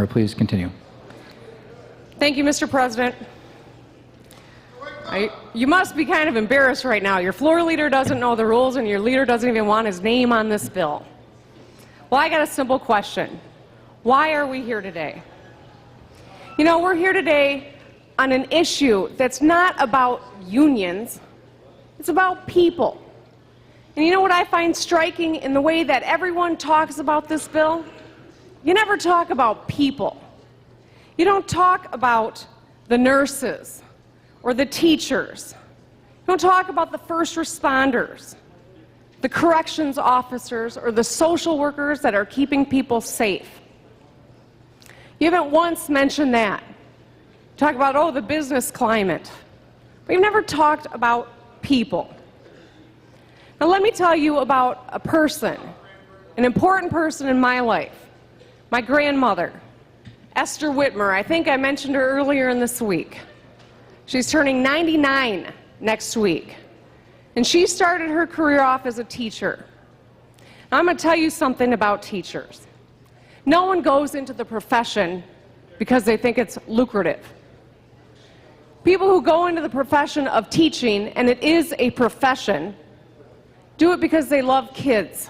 Whitmer please continue? Thank you, Mr. President. You must be kind of embarrassed right now. Your floor leader doesn't know the rules, and your leader doesn't even want his name on this bill. Well, I got a simple question. Why are we here today? You know, we're here today on an issue that's not about unions. It's about people. And you know what I find striking in the way that everyone talks about this bill? You never talk about people. You don't talk about the nurses or the teachers. You don't talk about the first responders, the corrections officers, or the social workers that are keeping people safe. You haven't once mentioned that. Talk about, oh, the business climate. But you've never talked about people. Now let me tell you about a person, an important person in my life, my grandmother, Esther Whitmer. I think I mentioned her earlier in this week. She's turning 99 next week, and she started her career off as a teacher. Now, I'm going to tell you something about teachers. No one goes into the profession because they think it's lucrative. People who go into the profession of teaching, and it is a profession, do it because they love kids.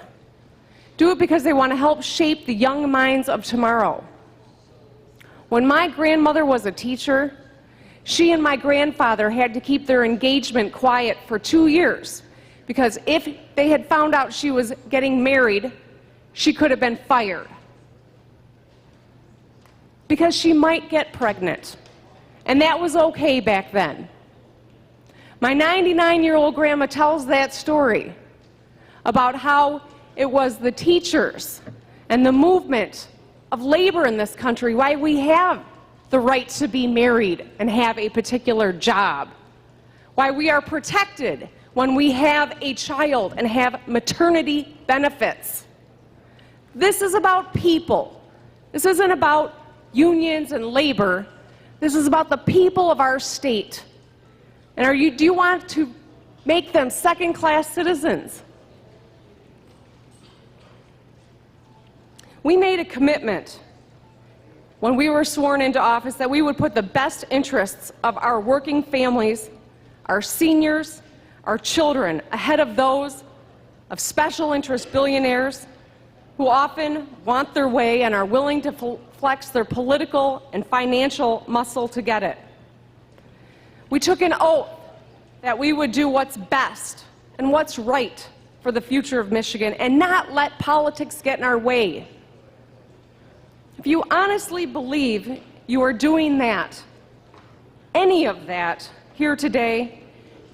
Do it because they want to help shape the young minds of tomorrow. When my grandmother was a teacher, she and my grandfather had to keep their engagement quiet for 2 years because if they had found out she was getting married, she could have been fired. Because she might get pregnant. And that was okay back then. My 99-year-old grandma tells that story about how it was the teachers and the movement of labor in this country, why we have the right to be married and have a particular job, why we are protected when we have a child and have maternity benefits. This is about people. This isn't about unions and labor. This is about the people of our state. And do you want to make them second-class citizens? We made a commitment when we were sworn into office that we would put the best interests of our working families, our seniors, our children ahead of those of special interest billionaires who often want their way and are willing to flex their political and financial muscle to get it. We took an oath that we would do what's best and what's right for the future of Michigan and not let politics get in our way. If you honestly believe you are doing that, any of that, here today,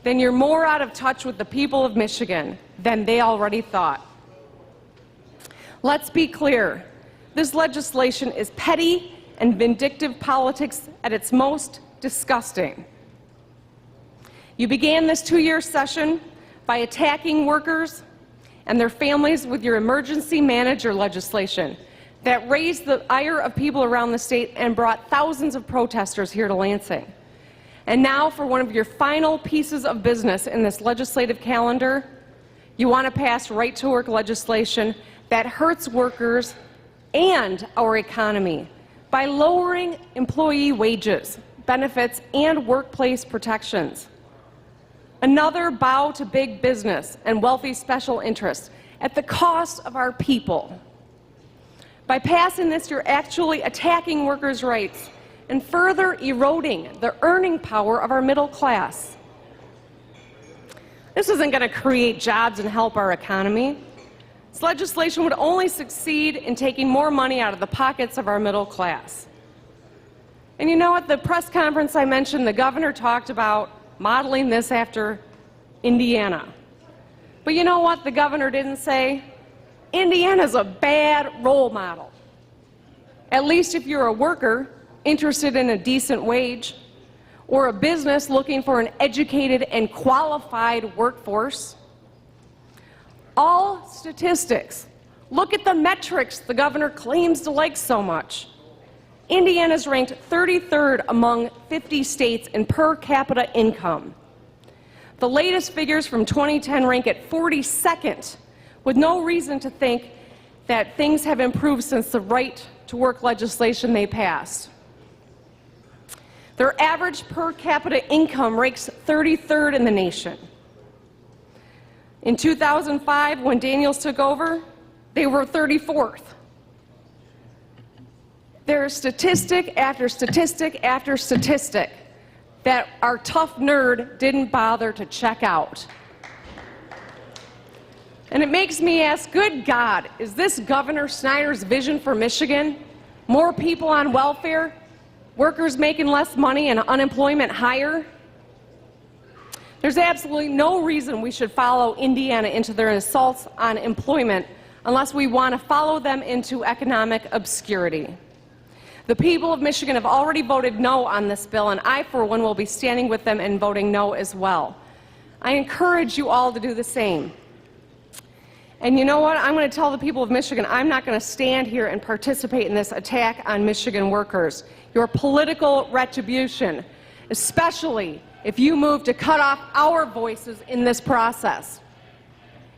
then you're more out of touch with the people of Michigan than they already thought. Let's be clear. This legislation is petty and vindictive politics at its most disgusting. You began this 2-year session by attacking workers and their families with your emergency manager legislation that raised the ire of people around the state and brought thousands of protesters here to Lansing. And now, for one of your final pieces of business in this legislative calendar, you want to pass right-to-work legislation that hurts workers and our economy by lowering employee wages, benefits, and workplace protections. Another bow to big business and wealthy special interests at the cost of our people. By passing this, you're actually attacking workers' rights and further eroding the earning power of our middle class. This isn't going to create jobs and help our economy. This legislation would only succeed in taking more money out of the pockets of our middle class. And you know, at the press conference I mentioned, the governor talked about modeling this after Indiana. But you know what the governor didn't say? Indiana's a bad role model. At least if you're a worker interested in a decent wage, or a business looking for an educated and qualified workforce. All statistics. Look at the metrics the governor claims to like so much. Indiana's ranked 33rd among 50 states in per capita income. The latest figures from 2010 rank it 42nd, with no reason to think that things have improved since the right to work legislation they passed. Their average per capita income ranks 33rd in the nation. In 2005, when Daniels took over, they were 34th. There's statistic after statistic after statistic that our tough nerd didn't bother to check out. And it makes me ask, good God, is this Governor Snyder's vision for Michigan? More people on welfare, workers making less money, and unemployment higher? There's absolutely no reason we should follow Indiana into their assaults on employment unless we want to follow them into economic obscurity. The people of Michigan have already voted no on this bill, and I, for one, will be standing with them and voting no as well. I encourage you all to do the same. And you know what? I'm going to tell the people of Michigan, I'm not going to stand here and participate in this attack on Michigan workers. Your political retribution, especially if you move to cut off our voices in this process.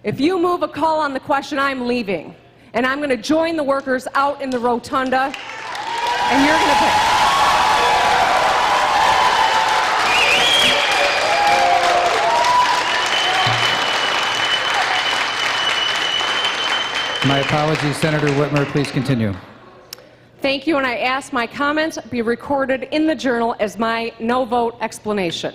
If you move a call on the question, I'm leaving, and I'm going to join the workers out in the rotunda, and you're going to pay. My apologies, Senator Whitmer. Please continue. Thank you, and I ask my comments be recorded in the Journal as my no vote explanation.